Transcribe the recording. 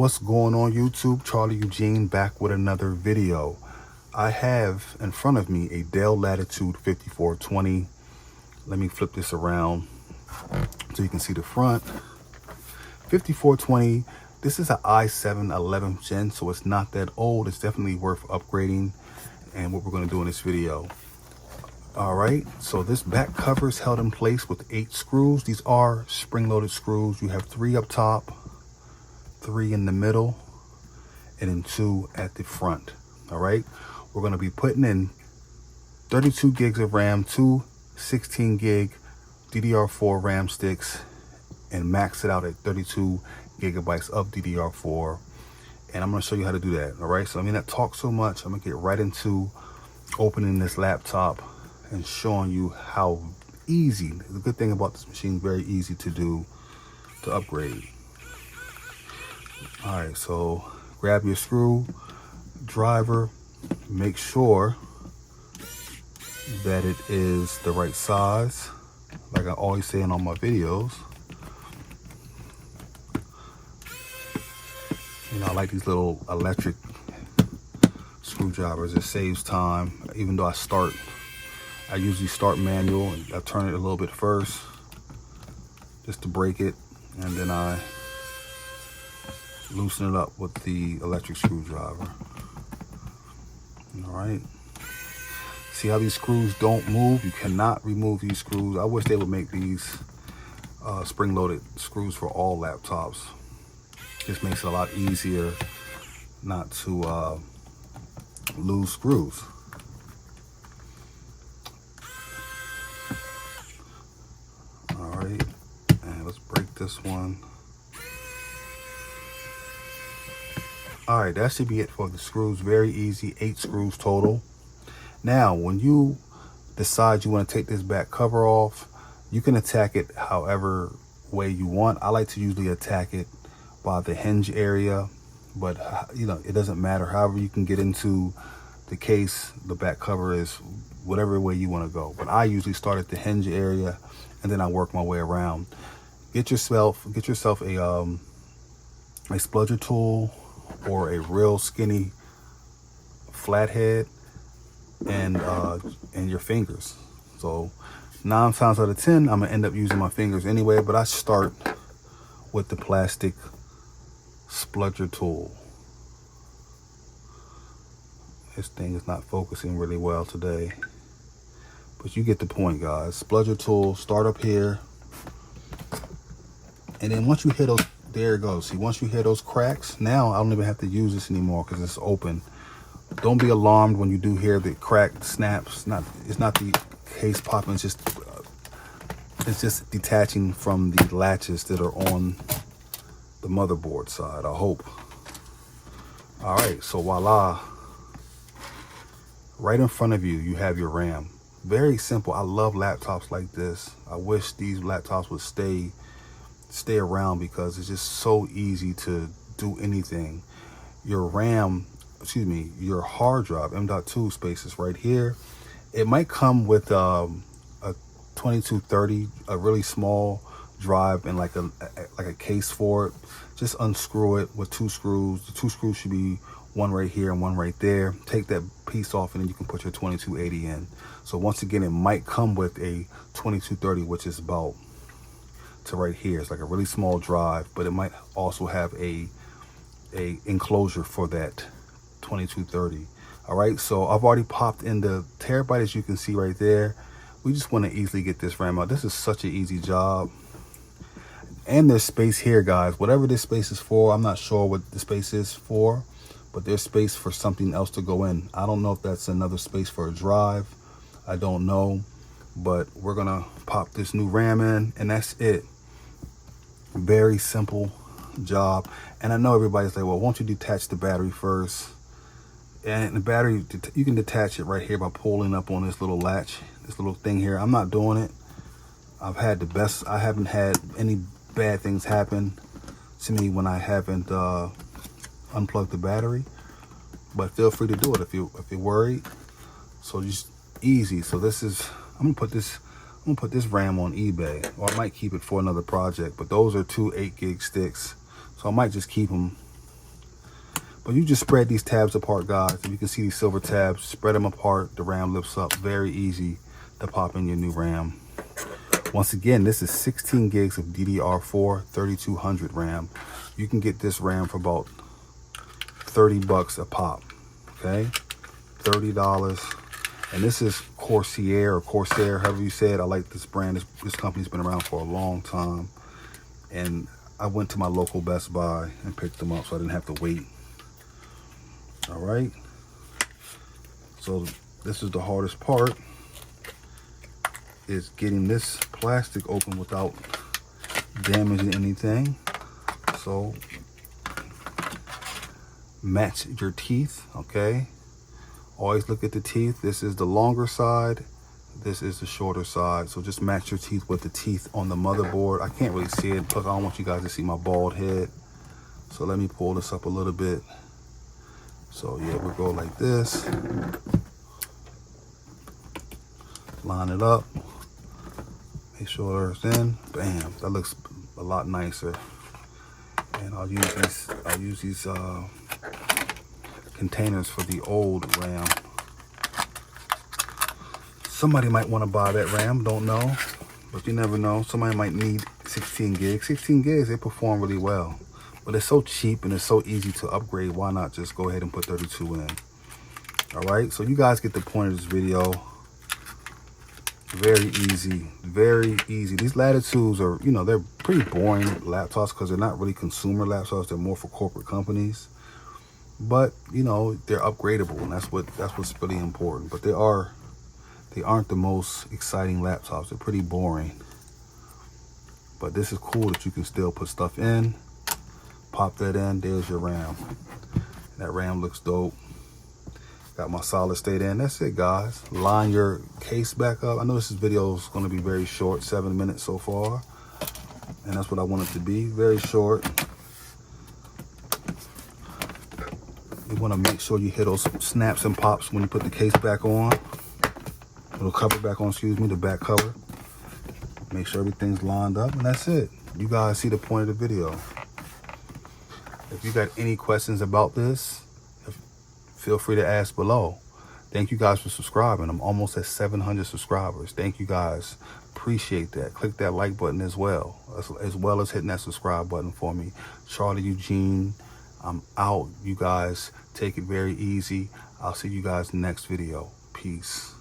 What's going on YouTube? Charlie Eugene back with another video. I have in front of me a Dell Latitude 5420. Let me flip this around so you can see the front. 5420. This is an i7 11th gen, so it's not that old. It's definitely worth upgrading, and what we're going to do in this video. All right, so this back cover is held in place with 8 screws. These are spring-loaded screws. You have 3 up top, 3 in the middle, and then 2 at the front. All right, we're going to be putting in 32 gigs of RAM, 2 16 gig DDR4 RAM sticks, and max it out at 32 gigabytes of DDR4. And I'm going to show you how to do that. All right, so I mean, not talk so much. I'm going to get right into opening this laptop and showing you how easy. The good thing about this machine, very easy to do, to upgrade. All right, so grab your screwdriver, make sure that it is the right size, like I always say in all my videos. You know, I like these little electric screwdrivers. It saves time. Even though I usually start manual, and I turn it a little bit first just to break it, and then I loosen it up with the electric screwdriver. All right, see how these screws don't move? You cannot remove these screws. I wish they would make these spring-loaded screws for all laptops. This makes it a lot easier not to lose screws. All right, and let's break this one. All right, that should be it for the screws. Very easy, 8 screws total. Now, when you decide you want to take this back cover off, you can attack it however way you want. I like to usually attack it by the hinge area, but you know, it doesn't matter. However you can get into the case, the back cover is whatever way you want to go. But I usually start at the hinge area, and then I work my way around. Get yourself a spludger tool or a real skinny flathead, and your fingers. So 9 times out of 10, I'm gonna end up using my fingers anyway, but I start with the plastic spludger tool. This thing is not focusing really well today, but you get the point, guys. Spludger tool, start up here, and then once you hit those, there it goes. See, once you hear those cracks, now I don't even have to use this anymore because it's open. Don't be alarmed when you do hear the crack snaps. It's not the case popping. It's just detaching from the latches that are on the motherboard side, I hope. All right, so voila. Right in front of you, you have your RAM. Very simple. I love laptops like this. I wish these laptops would stay around because it's just so easy to do anything. Your RAM, your hard drive, M.2 space is right here. It might come with a 2230, a really small drive, and like a case for it. Just unscrew it with 2 screws. The 2 screws should be one right here and one right there. Take that piece off, and then you can put your 2280 in. So once again, it might come with a 2230, which is about to right here. It's like a really small drive, but it might also have a enclosure for that 2230. All right, so I've already popped in the terabyte, as you can see right there. We just want to easily get this RAM out. This is such an easy job. And there's space here, guys. Whatever this space is for, I'm not sure what the space is for, but there's space for something else to go in. I don't know if that's another space for a drive. I don't know, but we're gonna pop this new RAM in, and that's it. Very simple job. And I know everybody's like, well, won't you detach the battery first? And the battery, you can detach it right here by pulling up on this little latch, this little thing here. I'm not doing it. I haven't had any bad things happen to me when I haven't unplugged the battery, but feel free to do it if you're worried. So just easy. So this is, I'm gonna put this RAM on eBay, or I might keep it for another project, but those are 2 8 gig sticks, so I might just keep them But you just spread these tabs apart, guys. If you can see these silver tabs, spread them apart. The RAM lifts up. Very easy to pop in your new RAM. Once again, this is 16 gigs of DDR4 3200 RAM. You can get this RAM for about 30 bucks a pop. Okay, $30. And this is Corsair or Corsair, however you say it. I like this brand. This company's been around for a long time. And I went to my local Best Buy and picked them up so I didn't have to wait. All right. So this is the hardest part, is getting this plastic open without damaging anything. So match your teeth, okay? Always look at the teeth. This is the longer side. This is the shorter side. So just match your teeth with the teeth on the motherboard. I can't really see it because I don't want you guys to see my bald head. So let me pull this up a little bit. So yeah, we'll go like this. Line it up. Make sure it's in. Bam. That looks a lot nicer. And I'll use these containers for the old RAM. Somebody might want to buy that RAM, don't know, but you never know. Somebody might need 16 gigs. 16 gigs, they perform really well, but it's so cheap and it's so easy to upgrade. Why not just go ahead and put 32 in? All right, so you guys get the point of this video. Very easy, very easy. These Latitudes are, you know, they're pretty boring laptops because they're not really consumer laptops. They're more for corporate companies. But you know, they're upgradable, and that's what's really important. But they aren't the most exciting laptops. They're pretty boring. But this is cool that you can still put stuff in. Pop that in. There's your RAM. That RAM looks dope. Got my solid state in. That's it, guys. Line your case back up. I know this video is going to be very short, 7 minutes so far, and that's what I want it to be. Very short. You want to make sure you hit those snaps and pops when you put the case back on. Little cover back on, excuse me, the back cover. Make sure everything's lined up, and that's it. You guys see the point of the video. If you got any questions about this, feel free to ask below. Thank you guys for subscribing. I'm almost at 700 subscribers. Thank you guys. Appreciate that. Click that like button as well as hitting that subscribe button for me. Charlie Eugene, I'm out. You guys take it very easy. I'll see you guys next video. Peace.